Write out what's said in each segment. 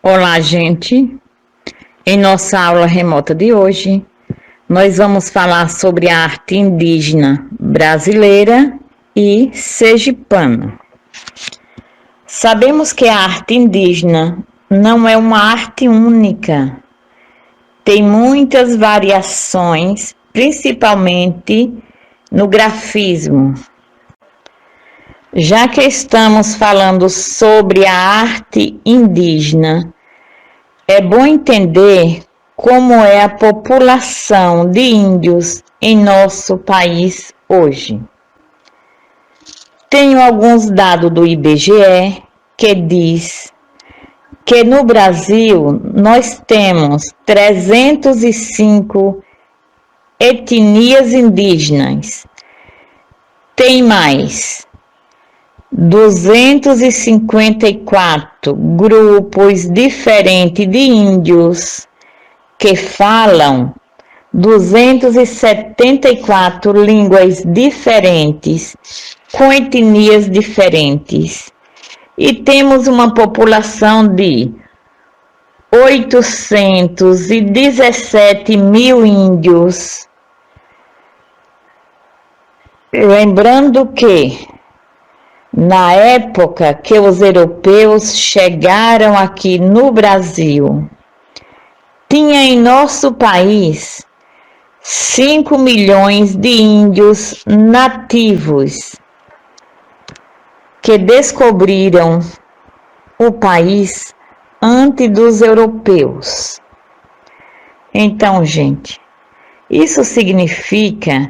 Olá, gente! Em nossa aula remota de hoje, nós vamos falar sobre a arte indígena brasileira e sergipana. Sabemos que a arte indígena não é uma arte única. Tem muitas variações, principalmente no grafismo. Já que estamos falando sobre a arte indígena, é bom entender como é a população de índios em nosso país hoje. Tenho alguns dados do IBGE que diz que no Brasil nós temos 305 etnias indígenas. Tem mais 254 grupos diferentes de índios que falam 274 línguas diferentes, com etnias diferentes. E temos uma população de 817 mil índios. Lembrando que na época que os europeus chegaram aqui no Brasil, tinha em nosso país 5 milhões de índios nativos que descobriram o país antes dos europeus. Então, gente, isso significa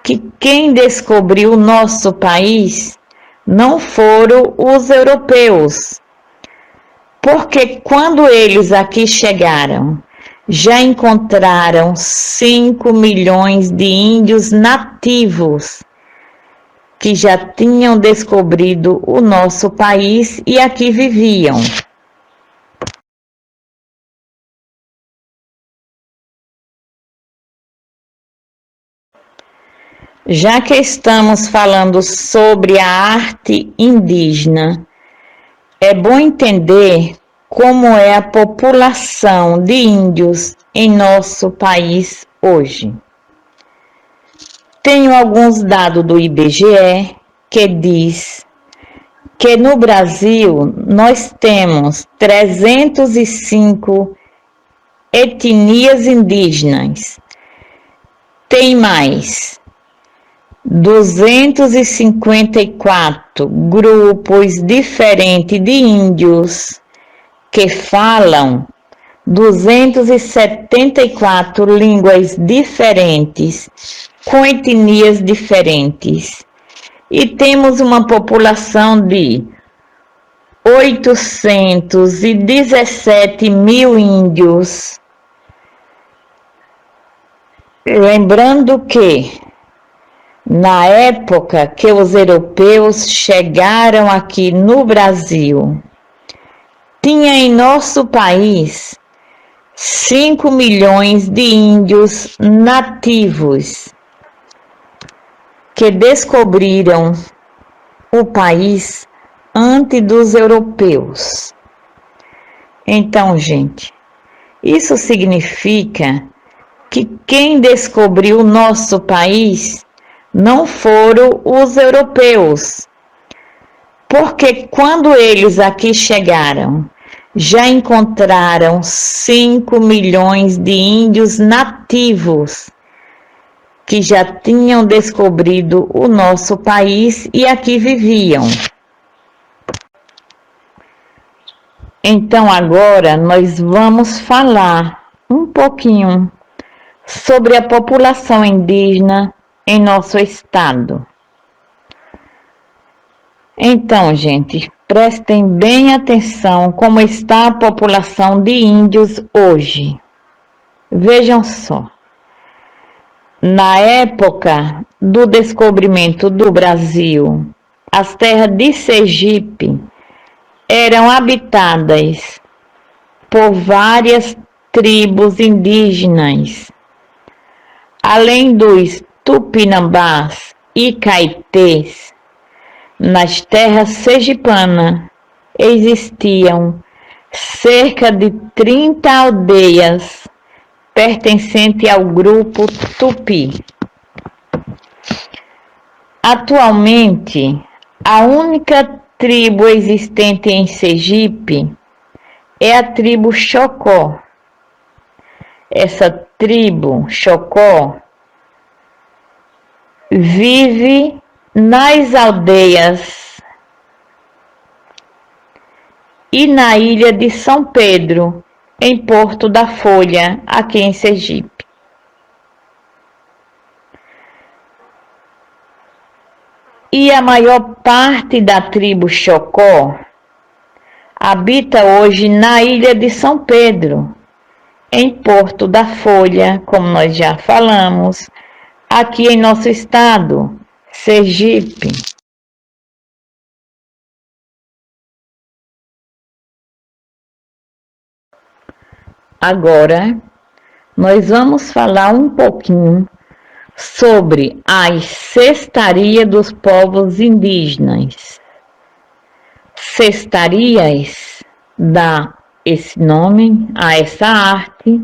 que quem descobriu o nosso país não foram os europeus, porque quando eles aqui chegaram, já encontraram 5 milhões de índios nativos que já tinham descobrido o nosso país e aqui viviam. Já que estamos falando sobre a arte indígena, é bom entender como é a população de índios em nosso país hoje. Tenho alguns dados do IBGE que diz que no Brasil nós temos 305 etnias indígenas. Tem mais 254 grupos diferentes de índios que falam 274 línguas diferentes, com etnias diferentes. E temos uma população de 817 mil índios. Lembrando que na época que os europeus chegaram aqui no Brasil, tinha em nosso país 5 milhões de índios nativos que descobriram o país antes dos europeus. Então, gente, isso significa que quem descobriu o nosso país não foram os europeus, porque quando eles aqui chegaram, já encontraram 5 milhões de índios nativos que já tinham descobrido o nosso país e aqui viviam. Então agora nós vamos falar um pouquinho sobre a população indígena em nosso estado. Então, gente, prestem bem atenção como está a população de índios hoje. Vejam só. Na época do descobrimento do Brasil, as terras de Sergipe eram habitadas por várias tribos indígenas, além dos Tupinambás e Caetés. Nas terras sergipanas existiam cerca de 30 aldeias pertencentes ao grupo Tupi. Atualmente, a única tribo existente em Sergipe é a tribo Xocó. Essa tribo Xocó vive nas aldeias e na ilha de São Pedro, em Porto da Folha, aqui em Sergipe. E a maior parte da tribo Xocó habita hoje na ilha de São Pedro, em Porto da Folha, como nós já falamos, aqui em nosso estado, Sergipe. Agora, nós vamos falar um pouquinho sobre a cestaria dos povos indígenas. Cestarias dá esse nome a essa arte,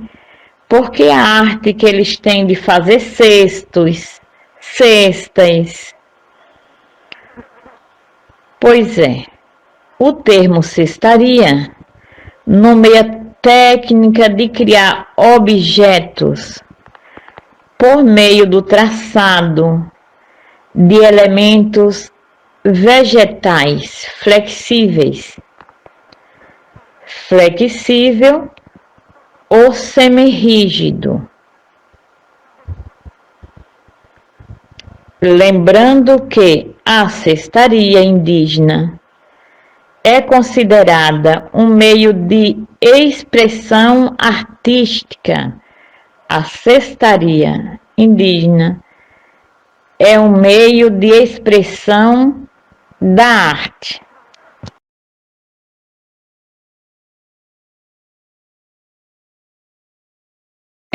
porque a arte que eles têm de fazer cestos, cestas. Pois é, o termo cestaria nomeia técnica de criar objetos por meio do traçado de elementos vegetais flexíveis, flexível ou semirrígido. Lembrando que a cestaria indígena é considerada um meio de expressão artística. A cestaria indígena é um meio de expressão da arte.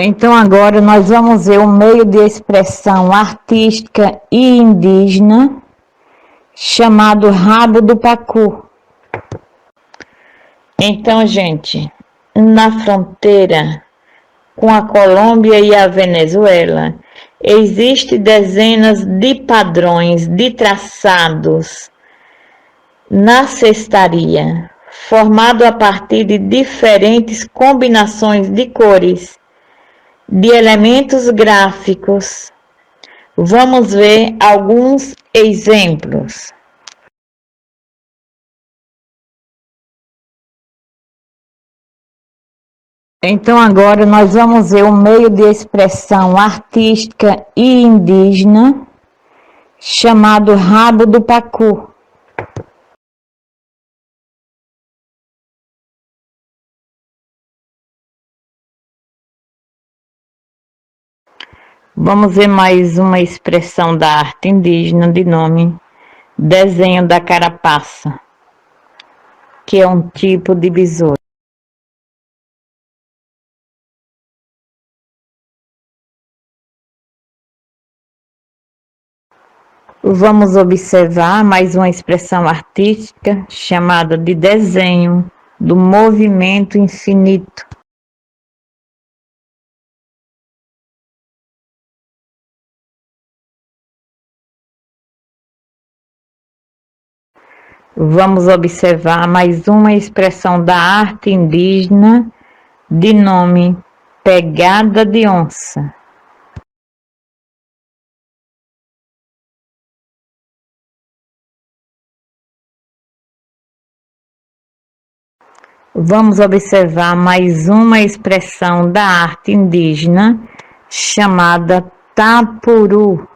Então agora nós vamos ver um meio de expressão artística e indígena chamado rabo do pacu. Então, gente, na fronteira com a Colômbia e a Venezuela, existem dezenas de padrões de traçados na cestaria, formado a partir de diferentes combinações de cores, de elementos gráficos. Vamos ver alguns exemplos. Então agora nós vamos ver um meio de expressão artística e indígena chamado rabo do pacu. Vamos ver mais uma expressão da arte indígena de nome desenho da carapaça, que é um tipo de besouro. Vamos observar mais uma expressão artística chamada de desenho do movimento infinito. Vamos observar mais uma expressão da arte indígena de nome pegada de onça. Vamos observar mais uma expressão da arte indígena chamada tapuru.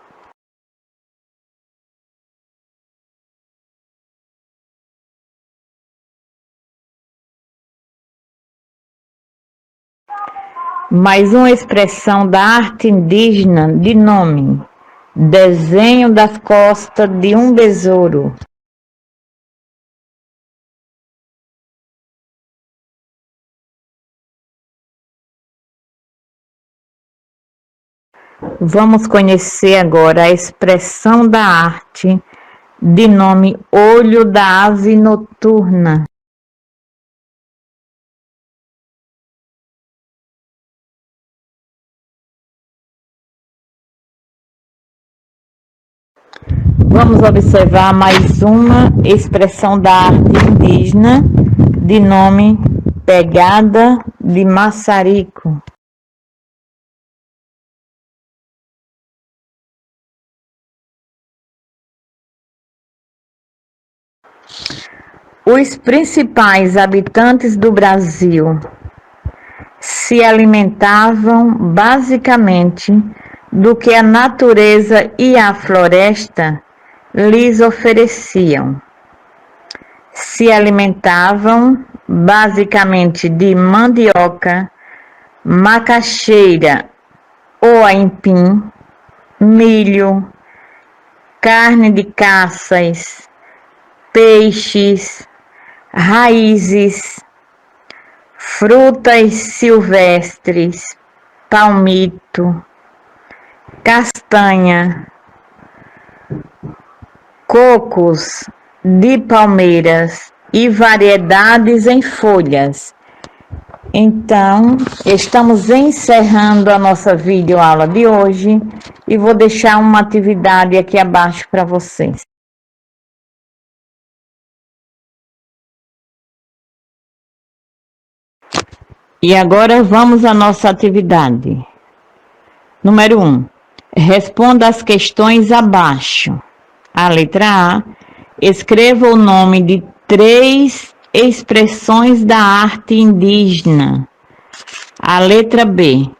Mais uma expressão da arte indígena de nome desenho das costas de um besouro. Vamos conhecer agora a expressão da arte de nome olho da ave noturna. vamos observar mais uma expressão da arte indígena de nome Pegada de Massarico. Os principais habitantes do Brasil se alimentavam basicamente do que a natureza e a floresta lhes ofereciam. Se alimentavam basicamente de mandioca, macaxeira ou aipim, milho, carne de caças, peixes, raízes, frutas silvestres, palmito, castanha, cocos de palmeiras e variedades em folhas. Então, estamos encerrando a nossa videoaula de hoje e vou deixar uma atividade aqui abaixo para vocês. E agora vamos à nossa atividade. Número 1. Responda as questões abaixo. A letra A. Escreva o nome de 3 expressões da arte indígena. A letra B.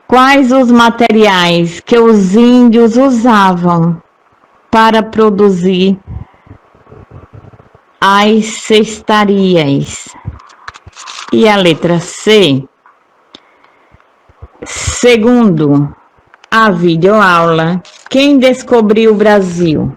Quais os materiais que os índios usavam para produzir as cestarias? E a letra C. Segundo a videoaula, quem descobriu o Brasil?